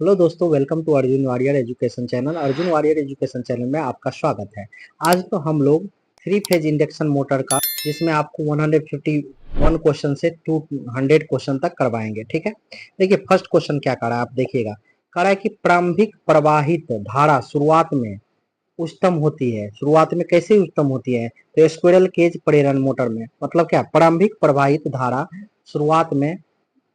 Hello दोस्तों, welcome to Arjun warrior education channel. Arjun warrior education channel में आपका स्वागत है। आज तो हम लोग थ्री फेज इंडक्शन मोटर का, जिसमें आपको 151 क्वेश्चन से 200 क्वेश्चन तक करवाएंगे। ठीक है, देखिए फर्स्ट क्वेश्चन क्या कर रहा है, आप देखिएगा। कह रहा है कि प्रारंभिक प्रवाहित धारा शुरुआत में उच्चतम होती है। शुरुआत में कैसे उच्चतम होती है? तो स्क्विरल केज प्रेरण मोटर में, मतलब क्या, प्रारंभिक प्रवाहित धारा शुरुआत में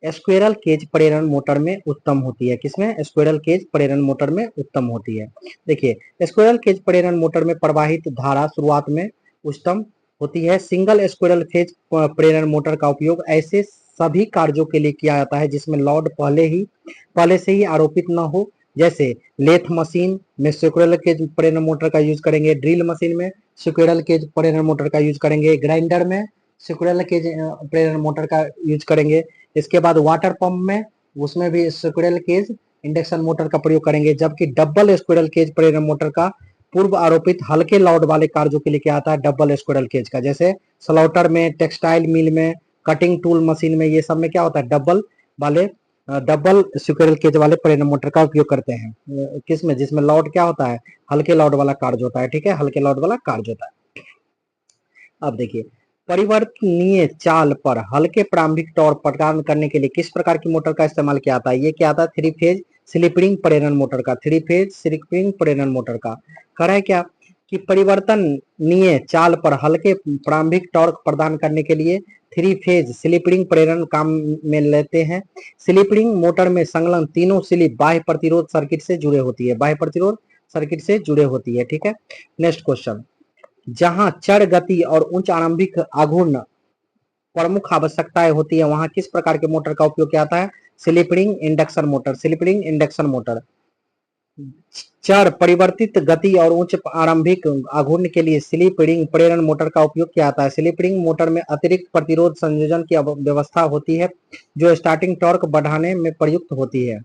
स्क्विरल केज प्रेरण मोटर में उत्तम होती है। किसमें? स्क्विरल केज प्रेरण मोटर में उत्तम होती है। देखिए, स्क्विरल केज प्रेरण मोटर में प्रवाहित धारा शुरुआत में उच्चतम होती है। सिंगल स्क्विरल केज प्रेरण मोटर का उपयोग ऐसे सभी कार्यों के लिए किया जाता है जिसमें लोड पहले से ही आरोपित न हो। जैसे लेथ मशीन में स्क्विरल केज प्रेरण मोटर का यूज करेंगे, ड्रिल मशीन में स्क्विरल केज प्रेरण मोटर का यूज करेंगे, ग्राइंडर में स्क्विरल केज प्रेरण मोटर का यूज करेंगे। इसके बाद वाटर पंप में, उसमें भी स्क्विरल केज इंडक्शन मोटर का प्रयोग करेंगे। जबकि डबल स्क्विरल केज प्रेरण मोटर का पूर्व आरोपित हल्के लोड वाले कार्यों के लिए क्या आता है? डबल स्क्विरल केज का। जैसे स्लॉटर में, टेक्सटाइल मिल में, कटिंग टूल मशीन में, ये सब में क्या होता है? डबल स्क्विरल केज वाले प्रेरण मोटर का उपयोग करते हैं। किसमें? जिसमें लोड क्या होता है? हल्के लोड वाला कार्य होता है। ठीक है, हल्के लोड वाला कार्य होता है। अब देखिए, परिवर्तनीय चाल पर हल्के प्रारंभिक टॉर्क प्रदान करने के लिए किस प्रकार की मोटर का इस्तेमाल किया जाता है? ये क्या आता है? थ्री फेज स्लिप रिंग प्रेरण मोटर का। थ्री फेज स्लिप रिंग प्रेरण मोटर का कर है क्या कि परिवर्तनीय चाल पर हल्के प्रारंभिक टॉर्क प्रदान करने के लिए थ्री फेज स्लिप रिंग प्रेरण काम में लेते हैं। स्लिप रिंग मोटर में संलग्न तीनों स्लिप बाह्य प्रतिरोध सर्किट से जुड़े होती है। बाह्य प्रतिरोध सर्किट से जुड़े होती है। ठीक है, नेक्स्ट क्वेश्चन। जहां चर गति और उच्च आरंभिक आघूर्ण प्रमुख आवश्यकताएं होती है, वहां किस प्रकार के मोटर का उपयोग किया जाता है? Slip ring induction motor. Slip ring induction motor. चर परिवर्तित गति और उच्च आरंभिक आघूर्ण के लिए स्लिप रिंग प्रेरण मोटर का उपयोग किया जाता है। स्लिप रिंग मोटर में अतिरिक्त प्रतिरोध संयोजन की व्यवस्था होती है जो स्टार्टिंग टॉर्क बढ़ाने में प्रयुक्त होती है।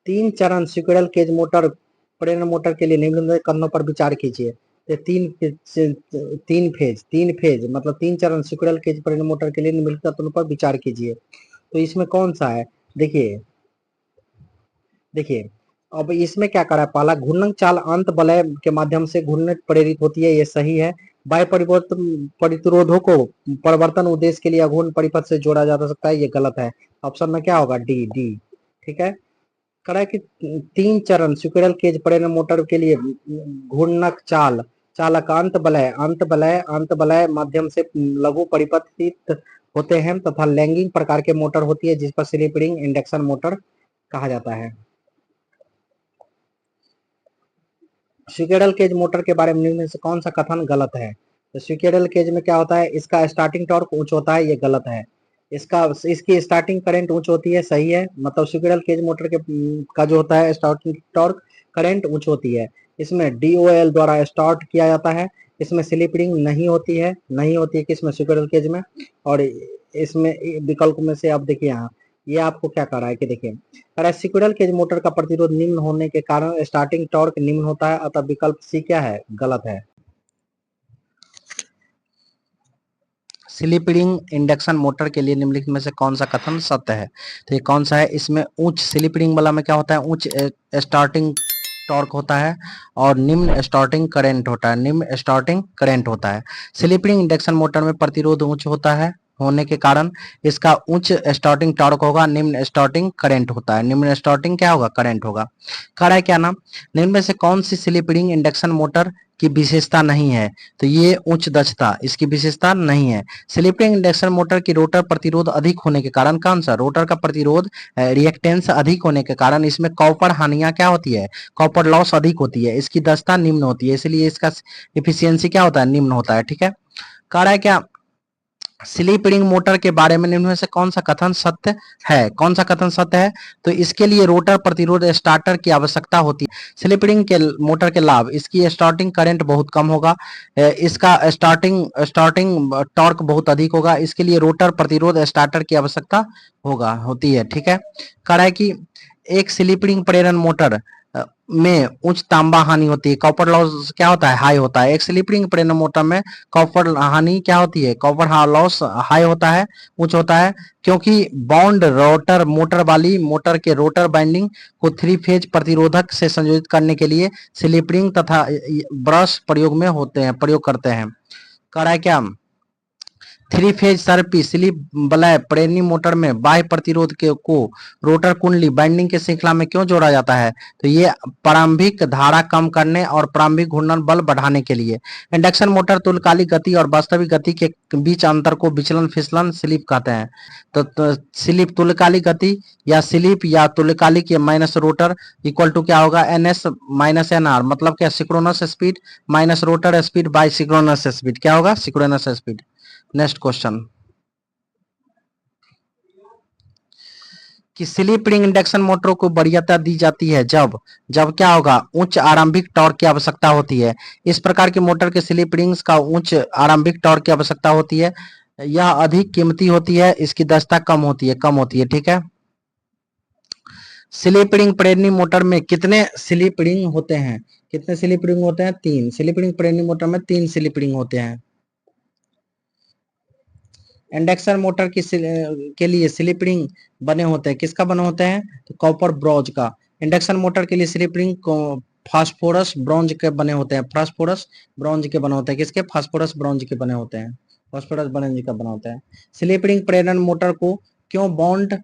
तीन चरण स्क्विरल केज मोटर प्रेरण मोटर के लिए निम्नलिखित कथनों पर विचार कीजिए। तो तीन फेज मतलब तीन चरण स्क्विरल केज प्रेरण मोटर के लिए निम्नलिखित कथनों पर विचार कीजिए। तो इसमें कौन सा है? देखिए देखिए, अब इसमें क्या करा है? पहला, घूर्णन चाल अंत वलय के माध्यम से घूर्णन प्रेरित होती है, ये सही है। बाह्य परिवर्तन प्रतिरोधों को परिवर्तन उद्देश्य के लिए अघूर्ण परिपथ से जोड़ा जा सकता है, ये गलत है। ऑप्शन में क्या होगा? D D. ठीक है, करा कि तीन चरण स्क्विरल केज प्रेरण मोटर के लिए घूर्णक चालक अंत बलय माध्यम से लघु परिपथित होते हैं तथा लैंगिंग प्रकार के मोटर होती है, जिस पर स्लिप रिंग इंडक्शन मोटर कहा जाता है। स्क्विरल केज मोटर के बारे में निम्न में से कौन सा कथन गलत है? तो स्क्विरल केज में क्या होता है? इसका स्टार्टिंग टॉर्क उच्च होता है, ये गलत है। इसकी स्टार्टिंग करंट उच्च होती है, सही है। मतलब स्क्विरल केज मोटर के का जो होता है स्टार्टिंग टॉर्क करंट उच्च होती है। इसमें डीओएल द्वारा स्टार्ट किया जाता है। इसमें स्लिप रिंग नहीं होती है किसमें? स्क्विरल केज में। और इसमें विकल्प में से आप देखिए, यहाँ ये आपको क्या कर रहा है कि देखिए, स्क्विरल केज मोटर का प्रतिरोध निम्न होने के कारण स्टार्टिंग टॉर्क निम्न होता है, अतः विकल्प सी क्या है? गलत है। स्लिप रिंग इंडक्शन मोटर के लिए निम्नलिखित में से कौन सा कथन सत्य है? तो ये कौन सा है? इसमें उच्च स्लिप रिंग वाला में क्या होता है? उच्च स्टार्टिंग टॉर्क होता है और निम्न स्टार्टिंग करंट होता है। स्लिप रिंग इंडक्शन मोटर में प्रतिरोध उच्च होता है होने के कारण इसका उच्च स्टार्टिंग टॉर्क होगा, निम्न स्टार्टिंग करंट होता है। निम्न स्टार्टिंग क्या होगा? करंट होगा। कह रहा है क्या नाम, निम्न में से कौन सी स्लिप रिंग इंडक्शन मोटर की विशेषता नहीं है? तो ये उच्च दक्षता इसकी विशेषता नहीं है। स्लिप रिंग इंडक्शन मोटर की रोटर प्रतिरोध अधिक होने के कारण, कौन सा? रोटर का प्रतिरोध रिएक्टेंस अधिक होने के कारण इसमें कॉपर हानियां क्या होती है? कॉपर लॉस अधिक होती है। इसकी दक्षता निम्न होती है, इसलिए इसका इफिशियंसी क्या होता है? निम्न होता है। ठीक है, कह रहा है क्या, स्लिप रिंग मोटर के बारे में निम्न में से कौन सा कथन सत्य है? कौन सा कथन सत्य है? तो इसके लिए रोटर प्रतिरोध स्टार्टर की आवश्यकता होती है। स्लिप रिंग के मोटर के लाभ, इसकी स्टार्टिंग करंट बहुत कम होगा, इसका स्टार्टिंग टॉर्क बहुत अधिक होगा। इसके लिए रोटर प्रतिरोध स्टार्टर की आवश्यकता होती है। ठीक है, कह रहा है कि एक स्लिप रिंग प्रेरण मोटर में उच्च तांबा हानि होती है, कॉपर लॉस क्या होता है, हाई होता है। एक स्लिप रिंग प्रेरणा मोटर में कॉपर हानि क्या होती है, कॉपर लॉस हाई होता है, उच्च होता है, क्योंकि बाउंड रोटर मोटर वाली मोटर के रोटर बाइंडिंग को थ्री फेज प्रतिरोधक से संयोजित करने के लिए स्लिप रिंग तथा ब्रश प्रयोग करते हैं। करा क्या, थ्री फेज सर्पी स्लिप ब्लैप प्रेरणी मोटर में बाह्य प्रतिरोध को रोटर कुंडली बाइंडिंग के श्रृंखला में क्यों जोड़ा जाता है, तो ये प्रारंभिक धारा कम करने और प्रारंभिक घूर्णन बल बढ़ाने के लिए। इंडक्शन मोटर तुल्यकालिक गति और वास्तविक गति के बीच अंतर को विचलन फिसलन स्लिप कहते हैं। तो स्लिप तुल्यकालिक गति या स्लिप या तुल्यकालिक या माइनस रोटर इक्वल टू क्या होगा, NS माइनस NR, मतलब क्या, synchronous speed minus rotor speed bye synchronous speed, क्या होगा, सिंक्रोनस स्पीड। नेक्स्ट क्वेश्चन, कि स्लिप रिंग इंडक्शन मोटरों को वरीयता दी जाती है जब जब क्या होगा, उच्च आरंभिक टॉर्क की आवश्यकता होती है। इस प्रकार के मोटर के स्लिप रिंग्स का उच्च आरंभिक टॉर्क की आवश्यकता होती है, यह अधिक कीमती होती है, इसकी दक्षता कम होती है, ठीक है। स्लिप रिंग प्रेरणी मोटर में कितने स्लिप रिंग होते हैं, कितने स्लिप रिंग होते हैं, 3 स्लिप रिंग प्रेरणी मोटर में 3 स्लिप रिंग होते हैं। इंडक्शन मोटर के लिए स्लिप रिंग बने होते हैं, किसका बने होते हैं, तो कॉपर ब्रॉन्ज का। इंडक्शन मोटर के लिए स्लिप रिंग फास्फोरस ब्रॉन्ज के बने होते हैं, फास्फोरस ब्रॉन्ज के बने होते हैं, किसके, फास्फोरस ब्रॉन्ज के बने होते हैं, फास्फोरस ब्रॉन्ज का बना होता है। स्लिप रिंग प्रेरण मोटर को क्यों बॉन्ड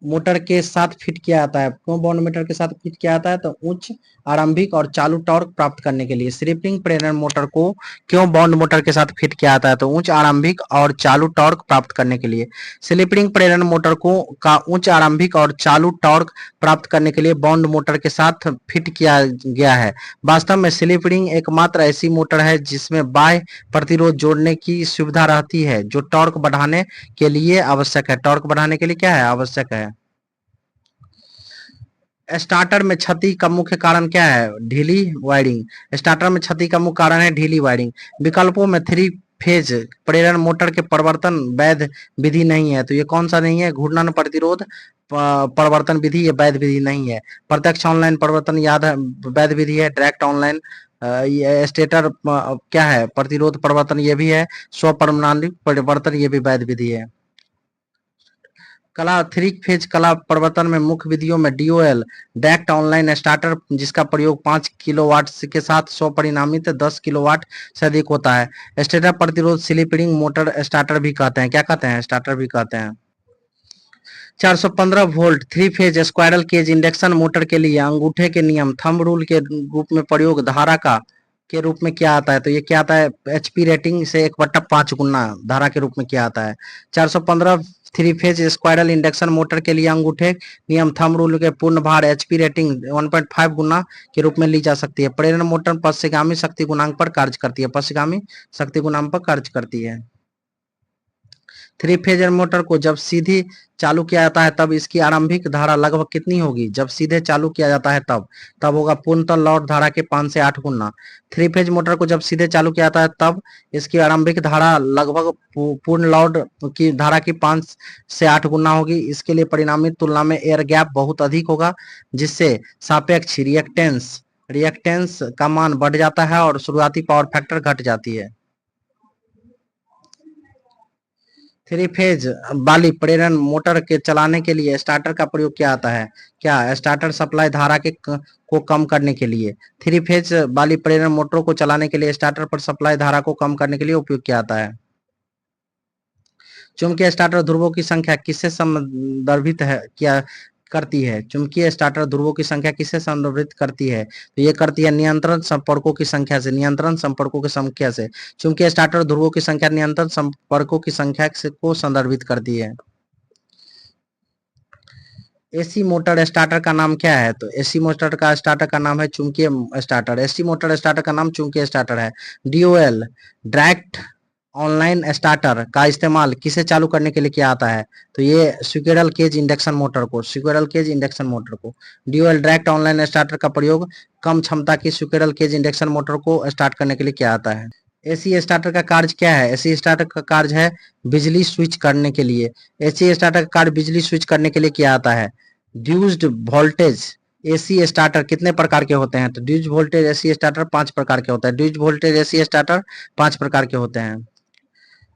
मोटर के साथ फिट किया जाता है, क्यों बॉन्ड मोटर के साथ फिट किया जाता है, तो उच्च आरंभिक और चालू टॉर्क प्राप्त करने के लिए। स्लिप रिंग प्रेरण मोटर को क्यों बॉन्ड मोटर के साथ फिट किया जाता है, तो उच्च आरंभिक और चालू टॉर्क प्राप्त करने के लिए। स्लिप रिंग प्रेरण मोटर को का उच्च आरंभिक और चालू टॉर्क प्राप्त करने के लिए बॉन्ड मोटर के साथ फिट किया गया है। वास्तव में स्लिप रिंग एकमात्र ऐसी मोटर है जिसमें बाह्य प्रतिरोध जोड़ने की सुविधा रहती है, जो टॉर्क बढ़ाने के लिए आवश्यक है, टॉर्क बढ़ाने के लिए क्या है, आवश्यक है। स्टार्टर में क्षति का मुख्य कारण क्या है, ढीली वायरिंग। स्टार्टर में क्षति का मुख्य कारण है ढीली वायरिंग। विकल्पों में थ्री फेज प्रेरण मोटर के परिवर्तन वैध विधि नहीं है, तो ये कौन सा नहीं है, घूर्णन प्रतिरोध परिवर्तन विधि, ये वैध विधि नहीं है। प्रत्यक्ष ऑनलाइन परिवर्तन याद है, वैध विधि है। डायरेक्ट ऑनलाइन ये स्टेटर क्या है, प्रतिरोध परिवर्तन, ये भी है। स्व परमाणु परिवर्तन, ये भी वैध विधि है। कला थ्री फेज कला प्रवर्तन में मुख्य विधियों में DOL डायरेक्ट ऑनलाइन स्टार्टर, जिसका प्रयोग 5 किलोवाट के साथ 100 परिणामित 10 किलोवाट से अधिक होता है। स्टेटर प्रतिरोध स्लिप रिंग मोटर स्टार्टर भी कहते हैं, क्या कहते हैं, स्टार्टर भी कहते हैं। 415 volt three phase squirrel cage induction motor के लिए अंगूठे के नियम थंब रूल के रूप में प्रयोग धारा का के रूप में क्या आता है, तो ये क्या आता है, HP रेटिंग से 1/5 गुना धारा के रूप में क्या आता है। 415 three phase squirrel induction motor के लिए अंगूठे नियम थंब रूल के पूर्ण भार HP रेटिंग 1.5 गुना के रूप में ली जा सकती है। प्रेरण मोटर पश्चिगामी शक्ति गुणांक पर कार्य करती है, पश्चिगामी शक्ति गुणांक पर कार्य करती है। थ्री फेजर मोटर को जब सीधे चालू किया जाता है तब इसकी आरंभिक धारा लगभग कितनी होगी, जब सीधे चालू किया जाता है तब होगा पूर्णतः लोड धारा के 5 से 8 गुना। थ्री फेज मोटर को जब सीधे चालू किया जाता है तब इसकी आरंभिक धारा लगभग पूर्ण लोड की धारा की 5 से 8 गुना होगी। इसके लिए परिणामी तुलना में एयर गैप बहुत अधिक होगा, जिससे सापेक्ष रिएक्टेंस का मान बढ़ जाता है और शुरुआती पावर फैक्टर घट जाती है। थ्री फेज वाली प्रेरण मोटर के चलाने के लिए स्टार्टर का प्रयोग किया जाता है, क्या, स्टार्टर सप्लाई धारा को कम करने के लिए। थ्री फेज वाली प्रेरण मोटरों को चलाने के लिए स्टार्टर पर सप्लाई धारा को कम करने के लिए उपयोग किया जाता है। चुंबकीय स्टार्टर ध्रुवों की संख्या किससे संदर्भित है क्या करती है, चुंबकीय स्टार्टर ध्रुवों की संख्या किससे संदर्भित करती है, तो ये करती है नियंत्रण संपर्कों की संख्या से, नियंत्रण संपर्कों की संख्या से। चुंबकीय स्टार्टर ध्रुवों की संख्या नियंत्रण संपर्कों की संख्या को संदर्भित करती है। एसी मोटर स्टार्टर का नाम क्या है, तो एसी मोटर का स्टार्टर का नाम है चुंबकीय स्टार्टर। एसी मोटर स्टार्टर का नाम चुंबकीय स्टार्टर है। DOL डायरेक्ट ऑनलाइन स्टार्टर का इस्तेमाल किसे चालू करने के लिए किया जाता है, तो ये स्क्विरल केज इंडक्शन मोटर को, DOL डायरेक्ट ऑनलाइन स्टार्टर का प्रयोग कम क्षमता की स्क्विरल केज इंडक्शन मोटर को स्टार्ट करने के लिए किया जाता है। एसी स्टार्टर का कार्य क्या है, एसी स्टार्टर का कार्य है बिजली स्विच करने के लिए। एसी स्टार्टर का कार्य बिजली स्विच करने के लिए किया जाता है। ड्यूस्ड वोल्टेज एसी स्टार्टर कितने प्रकार के होते हैं? तो ड्यूज वोल्टेज एसी स्टार्टर 5 प्रकार के होते हैं। ड्यूज वोल्टेज एसी स्टार्टर 5 प्रकार के होते हैं।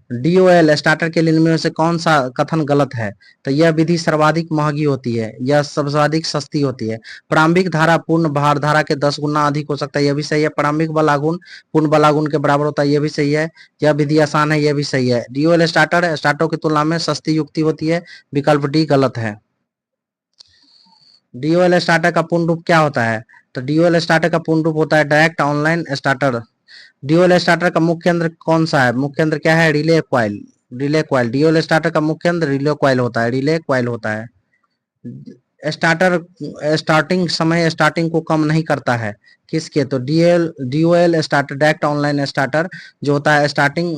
डीओएल स्टार्टर के लिए इनमें से कौन सा कथन गलत है? तो यह विधि सर्वाधिक महंगी होती है, यह सर्वाधिक सस्ती होती है। प्रारंभिक धारा पूर्ण भार धारा के 10 गुना अधिक हो सकता है, यह भी सही है। प्रारंभिक बलागुण पूर्ण बलागुण के बराबर होता है, यह भी सही है। यह विधि आसान है, यह भी सही है। डीओएल स्टार्टर स्टार्टरों की तुलना में सस्ती युक्ति होती है, विकल्प डी गलत है। डीओएल स्टार्टर का पूर्ण रूप क्या होता है? तो डीओएल स्टार्टर का पूर्ण रूप होता है direct online starter. DOL starter का मुख्य यंत्र कौन सा है? मुख्य यंत्र क्या है? Relay coil. Relay coil DOL starter का मुख्य यंत्र रिले कॉइल होता है, रिले कॉइल होता है। स्टार्टर स्टार्टिंग समय स्टार्टिंग को कम नहीं करता है, किसके? तो DOL starter direct online starter जो होता है स्टार्टिंग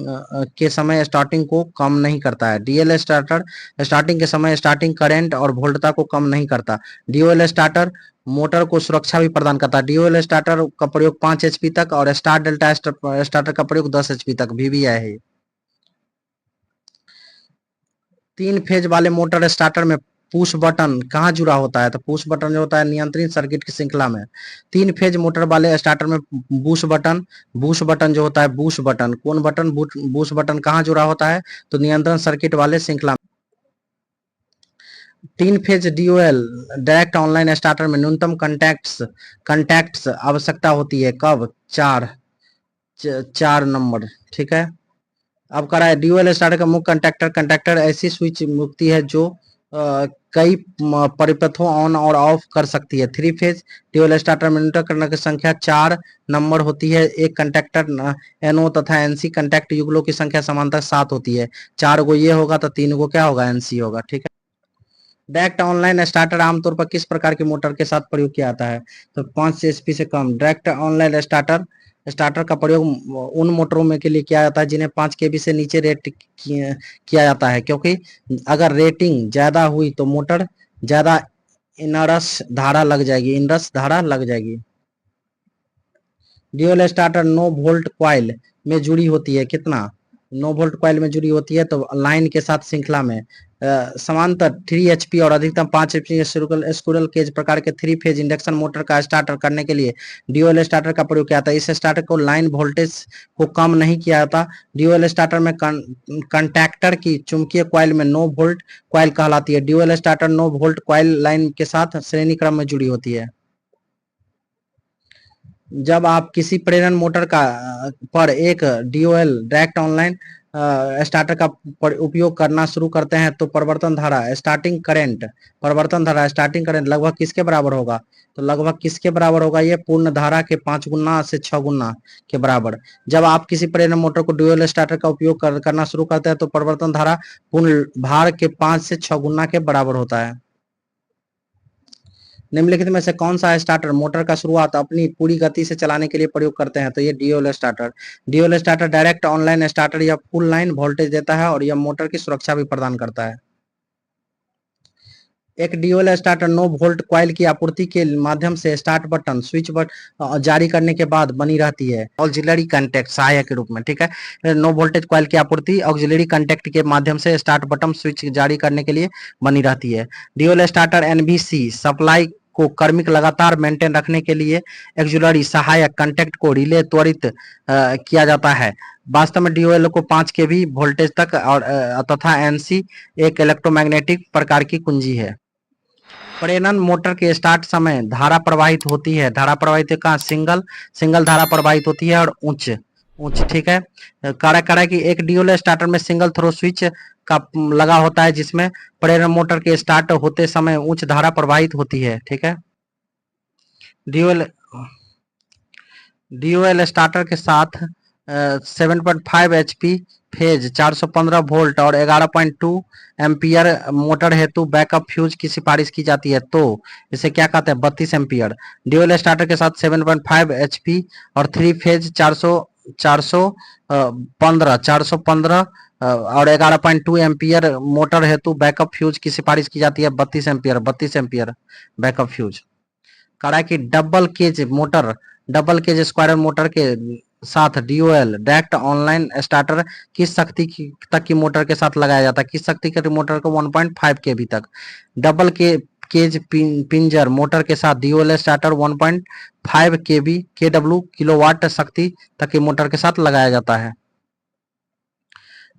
के समय स्टार्टिंग को कम नहीं करता है। डीएल स्टार्टर स्टार्टिंग के समय स्टार्टिंग करंट और वोल्टता को कम नहीं करता। डीओएल स्टार्टर मोटर को सुरक्षा भी प्रदान करता है। डीओएल स्टार्टर का प्रयोग 5 एचपी तक और स्टार डेल्टा स्टार्टर का प्रयोग 10 एचपी तक भी है। 3 फेज वाले मोटर स्टार्टर में पुश बटन कहाँ जुड़ा होता है? तो पुश बटन जो होता है नियंत्रित सर्किट की श्रृंखला में। 3 फेज मोटर वाले स्टार्टर में बुश बटन जो होता है, बुश बटन कौन बटन? बुश बटन कहाँ जुड़ा होता है? तो नियंत्रण सर्किट वाले श्रृंखला में। 3 phase DOL direct online starter में न्यूनतम कंटैक्ट्स आवश्यकता होती है, कब? 4 नंबर, ठीक है। अब करा है डीओएल स्टार्टर का मुख्य कंटैक्टर ऐसी स्विच मुक्ति है जो कई परिपथों ऑन और ऑफ कर सकती है। 3 फेज डीओएल स्टार्टर में न्यूट्रल की संख्या 4 नंबर होती है। एक कंटैक्टर एनओ तथा एनसी कंटैक्ट युगलों की संख्या समांतर 7 होती है। 4 को ये होगा तो 3 को क्या होगा? एनसी होगा, ठीक है। डायरेक्ट ऑनलाइन स्टार्टर आमतौर पर किस प्रकार की मोटर के साथ प्रयोग किया जाता है? तो 5 एचपी से कम। डायरेक्ट ऑनलाइन स्टार्टर का प्रयोग उन मोटरों में के लिए किया जाता है जिन्हें 5 केवी से नीचे रेट किया जाता है, क्योंकि अगर रेटिंग ज्यादा हुई तो मोटर ज्यादा इनरस धारा लग जाएगी। ड्यूल स्टार्टर 9 वोल्ट कॉइल में जुड़ी होती है, कितना? 9 वोल्ट कॉइल में जुड़ी होती है तो लाइन के साथ श्रृंखला में समांतर 3 एचपी और अधिकतम 5 एचपी के स्क्विरल केज प्रकार के 3 फेज इंडक्शन मोटर का स्टार्टर करने के लिए डीओएल स्टार्टर का प्रयोग किया जाता है। इस स्टार्टर को लाइन वोल्टेज को कम नहीं किया जाता। डीओएल स्टार्टर में कंटैक्टर की चुंबकीय कॉइल में 9 वोल्ट कॉइल कहलाती है। DOL starter 9 volt coil line के साथ श्रेणी क्रम में जुड़ी होती है। जब आप किसी प्रेरण मोटर का पर एक डीओएल डायरेक्ट ऑनलाइन स्टार्टर का उपयोग करना शुरू करते हैं तो परिवर्तन धारा स्टार्टिंग करंट लगभग किसके बराबर होगा? तो लगभग किसके बराबर होगा? ये पूर्ण धारा के 5 गुना से 6 गुना के बराबर। जब आप किसी प्रेरण मोटर को डुअल स्टार्टर का उपयोग करना शुरू करते हैं तो परिवर्तन धारा पूर्ण भार के 5 से 6 गुना के बराबर होता है। निम्नलिखित में से कौन सा स्टार्टर मोटर का शुरुआत अपनी पूरी गति से चलाने के लिए प्रयोग करते हैं? तो ये DOL starter direct online starter या फुल लाइन वोल्टेज देता है और यह मोटर की सुरक्षा भी प्रदान करता है। एक डीओएल स्टार्टर 9 वोल्ट कॉइल की आपूर्ति के माध्यम से स्टार्ट बटन स्विच बटन जारी करने के बाद बनी रहती है ऑक्सिलरी कंटैक्ट सहायक के रूप में, ठीक है। 9 वोल्टेज कॉइल की आपूर्ति ऑक्सिलरी कंटैक्ट के माध्यम से स्टार्ट बटन स्विच जारी करने के लिए बनी रहती है। डीओएल स्टार्टर एनबीसी सप्लाई को क्रमिक लगातार मेंटेन रखने के लिए ऑक्सिलरी सहायक कंटैक्ट को रिले त्वरित किया जाता है। वास्तव में डीओएल को 5 केवी वोल्टेज तक और तथा एनसी एक इलेक्ट्रोमैग्नेटिक प्रकार की कुंजी है। प्रेरण मोटर के स्टार्ट समय धारा प्रवाहित होती है। धारा प्रवाहित कहाँ? सिंगल धारा प्रवाहित होती है और उच्च, ठीक है। कार्य की एक डीओएल स्टार्टर में सिंगल थ्रो स्विच का लगा होता है जिसमें प्रेरण मोटर के स्टार्ट होते समय उच्च धारा प्रवाहित होती है, ठीक है। डीओएल स्टार्टर के साथ 7.5 एचपी फेज 415 वोल्ट और 11.2 एम्पियर मोटर हेतु बैकअप फ्यूज की सिफारिश की जाती है। तो इसे क्या कहते हैं? 32 एम्पियर। डीओएल स्टार्टर के साथ 7.5 एचपी और 3 फेज 415 और 11.2 एम्पियर मोटर हेतु बैकअप फ्यूज की सिफारिश की जाती है 32 एम्पियर बैकअप फ्यूज। कड़ा की डबल केज स्क्वायरल मोटर के साथ डीओएल डायरेक्ट ऑनलाइन स्टार्टर किस शक्ति तक की मोटर के साथ लगाया जाता है? किस शक्ति के मोटर को 1.5 केवी तक। डबल केज पिंजर मोटर के साथ डीओएल स्टार्टर 1.5 केवी केडब्ल्यू किलोवाट शक्ति तक की मोटर के साथ लगाया जाता है।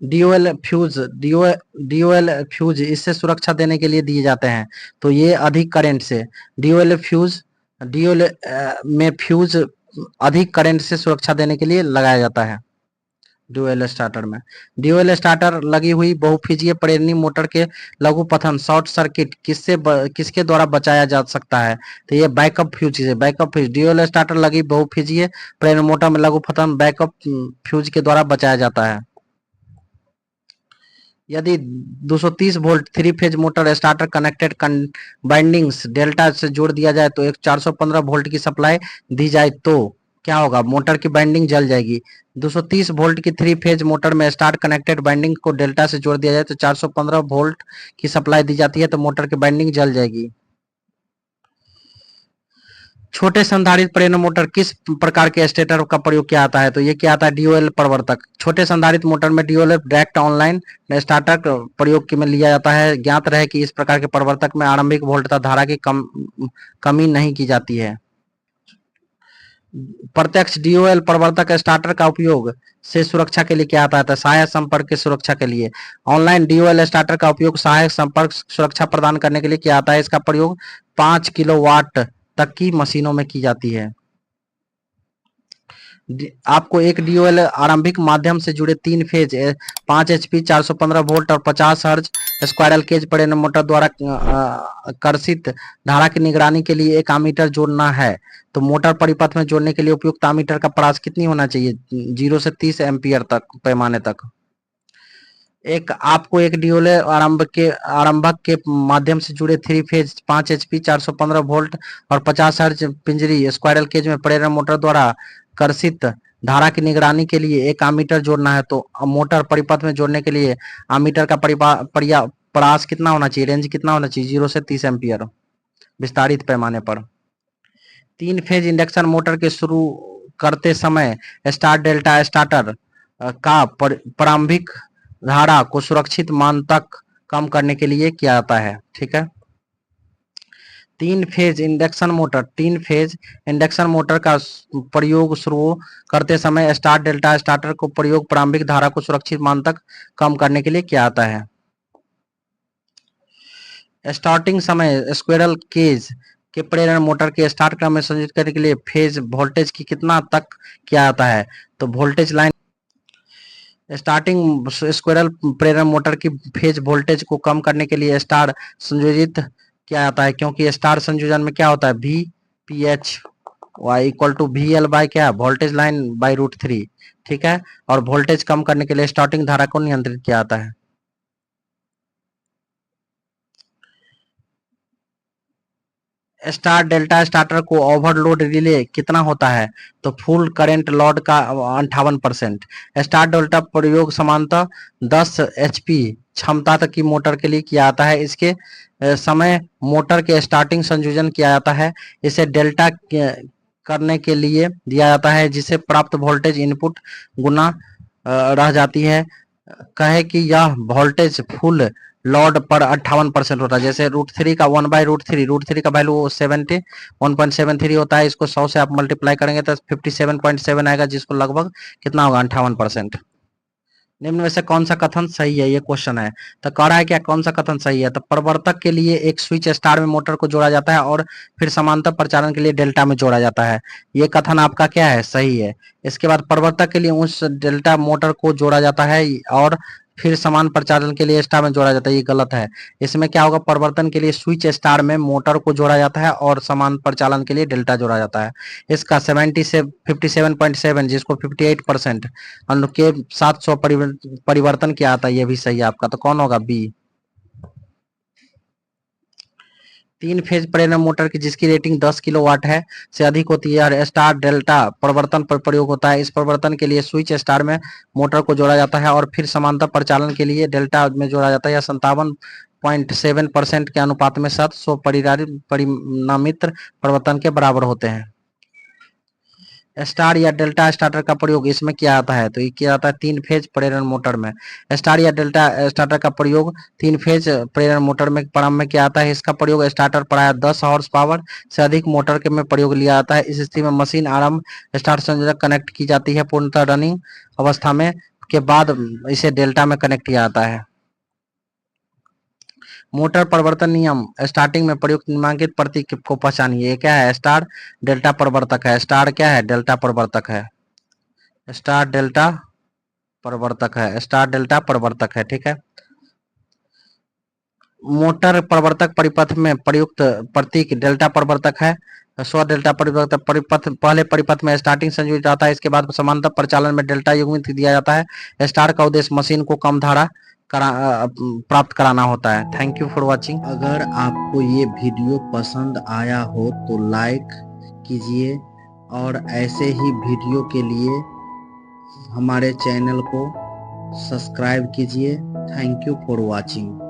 डीओएल फ्यूज इससे सुरक्षा देने के लिए दिए जाते हैं। तो ये अधिक करंट से डीओएल में फ्यूज अधिक करंट से सुरक्षा देने के लिए लगाया जाता है। ड्यूएल स्टार्टर में ड्यूएल स्टार्टर लगी हुई बहुफिजीय प्रेरणी मोटर के लघुपथन शॉर्ट सर्किट किसके द्वारा बचाया जा सकता है? तो ये बैकअप फ्यूज है। बैकअप फ्यूज ड्यूएल स्टार्टर लगी बहुफिजीय प्रेरणी मोटर में लघुपथन बैकअप फ्यूज के द्वारा बचाया जाता है। यदि 230 volt 3 phase motor starter connected bindings delta से जोड़ दिया जाए तो एक 415 वोल्ट की सप्लाई दी जाए तो क्या होगा? मोटर की बाइंडिंग जल जाएगी। 230 वोल्ट की 3 फेज मोटर में स्टार्ट कनेक्टेड बाइंडिंग को डेल्टा से जोड़ दिया जाए तो 415 वोल्ट की सप्लाई दी जाती है तो मोटर की बाइंडिंग जल जाएगी। छोटे संधारित्र प्रेरण मोटर किस प्रकार के स्टेटर का प्रयोग किया जाता है? तो ये क्या आता है? डीओएल प्रवर्तक। छोटे संधारित्र मोटर में डीओएल डायरेक्ट ऑनलाइन स्टार्टर प्रयोग में लिया जाता है। ज्ञात रहे कि इस प्रकार के प्रवर्तक में आरंभिक वोल्टता धारा की कमी नहीं की जाती है। प्रत्यक्ष डीओएल प्रवर्तक स्टार्टर का उपयोग से सुरक्षा के लिए किया जाता है? सहायक संपर्क की सुरक्षा के लिए। ऑनलाइन डीओएल स्टार्टर का उपयोग सहायक संपर्क सुरक्षा प्रदान करने के लिए किया जाता है। इसका प्रयोग 5 किलोवाट तक की मशीनों में की जाती है। आपको एक डीओएल आरंभिक माध्यम से जुड़े 3 फेज 5 एचपी 415 वोल्ट और 50 हर्ज स्क्वायरल केज प्रेरण मोटर द्वारा कर्षित धारा की निगरानी के लिए एक आमीटर जोड़ना है। तो मोटर परिपथ में जोड़ने के लिए उपयुक्त आमीटर का प्रास कितनी होना चाहिए? 0 से 30 एम्पियर तक पैमाने तक। आपको एक डीओएल आरंभक के माध्यम से जुड़े 3 फेज 5 एचपी 415 वोल्ट और 50 हर्ज पिंजरी स्क्वायरल केज में प्रेरण मोटर द्वारा कर्षित धारा की निगरानी के लिए एक आमीटर जोड़ना है। तो मोटर परिपथ में जोड़ने के लिए आमीटर का प्रास कितना होना चाहिए? रेंज कितना होना चाहिए? 0 से 30 एम्पियर विस्तारित पैमाने पर। 3 फेज इंडक्शन मोटर के शुरू करते समय स्टार डेल्टा स्टार्टर का प्रारंभिक धारा को सुरक्षित मान तक कम करने के लिए किया जाता है। ठीक है। 3 फेज इंडक्शन मोटर का प्रयोग शुरू करते समय स्टार डेल्टा स्टार्टर को प्रयोग प्रारंभिक धारा को सुरक्षित मान तक कम करने के लिए किया जाता है। स्टार्टिंग समय स्क्वायरल केज के प्रेरण मोटर के स्टार्ट क्रम में संयोजित करने के लिए फेज वोल्टेज की कितना तक किया जाता है? तो वोल्टेज लाइन स्टार्टिंग स्क्वायरल प्रेरण मोटर की फेज वोल्टेज को कम करने के लिए स्टार संयोजित किया जाता है, क्योंकि स्टार संयोजन में क्या होता है? V P H y equal to VL by क्या? Voltage line by √3। ठीक है। और वोल्टेज कम करने के लिए स्टार्टिंग धारा को नियंत्रित किया जाता है। स्टार डेल्टा स्टार्टर को ओवरलोड रिले कितना होता है? तो फुल करंट लोड का 58%। स्टार डेल्टा प्रयोग सामान्यतः 10 एचपी क्षमता तक की मोटर के लिए किया जाता है। इसके समय मोटर के स्टार्टिंग संयोजन किया जाता है। इसे डेल्टा करने के लिए दिया जाता है, जिसे प्राप्त वोल्टेज इनपुट गुना रह जाती है। कहे कि यह वोल्टेज फुल लोड पर 58% होता है। जैसे √3 का 1/√3 √3 का वैल्यू 1.73 होता है। इसको 100 से आप मल्टीप्लाई करेंगे तो 57.7 आएगा, जिसको लगभग कितना होगा? 58%। निम्न में से कौन सा कथन सही है? ये क्वेश्चन है। तो कह रहा है क्या कौन सा कथन सही है? तो प्रवर्तक के लिए एक स्विच स्टार में मोटर को जोड़ा जाता है और फिर समांतर प्रचालन के लिए डेल्टा में जोड़ा जाता है। ये कथन आपका क्या है? सही है। इसके बाद प्रवर्तक के लिए उस डेल्टा मोटर को जोड़ा जाता है और फिर समान प्रचालन के लिए स्टार में जोड़ा जाता है। ये गलत है। इसमें क्या होगा? परिवर्तन के लिए स्विच स्टार में मोटर को जोड़ा जाता है और समान प्रचालन के लिए डेल्टा जोड़ा जाता है। इसका 70 से 57.7 जिसको 58% के 700 परिवर्तन किया आता है। ये भी सही है आपका। तो कौन होगा? बी। 3 फेज प्रेरण मोटर की जिसकी रेटिंग 10 किलोवाट है से अधिक होती है, स्टार डेल्टा प्रवर्तन पर प्रयोग होता है। इस परिवर्तन के लिए स्विच स्टार में मोटर को जोड़ा जाता है और फिर समांतर प्रचालन के लिए डेल्टा में जोड़ा जाता है। यह 57.7% के अनुपात में 700 परिणामित परिवर्तन के बराबर होते हैं। स्टार या डेल्टा स्टार्टर का प्रयोग इसमें किया जाता है, तो ये किया जाता है 3 फेज प्रेरण मोटर में। स्टार या डेल्टा स्टार्टर का प्रयोग 3 फेज प्रेरण मोटर में प्रारंभ में किया जाता है। इसका प्रयोग स्टार्टर प्रायः 10 हॉर्स पावर से अधिक मोटर के में प्रयोग लिया जाता है। इस स्थिति में मशीन आरंभ स्टार्ट संयोजक कनेक्ट की जाती है पूर्णतः रनिंग अवस्था में के बाद इसे डेल्टा में कनेक्ट किया जाता है। मोटर परिवर्तन नियम स्टार्टिंग में प्रयुक्त निम्नलिखित प्रतीक को पहचानिए। ये क्या है? स्टार डेल्टा परिवर्तक है। स्टार क्या है? डेल्टा परिवर्तक है। स्टार डेल्टा परिवर्तक है। स्टार डेल्टा परिवर्तक है। ठीक है। मोटर परिवर्तक परिपथ में प्रयुक्त प्रतीक डेल्टा परिवर्तक है। स्व डेल्टा परिवर्तक परिपथ पहले परिपथ में स्टार्टिंग संयोजित जाता है, इसके बाद समांतर परिचालन में डेल्टा युग्मित दिया जाता है। स्टार का उद्देश्य मशीन को कम धारा प्राप्त कराना होता है। Thank you for watching. अगर आपको ये वीडियो पसंद आया हो तो लाइक कीजिए और ऐसे ही वीडियो के लिए हमारे चैनल को सब्सक्राइब कीजिए। Thank you for watching.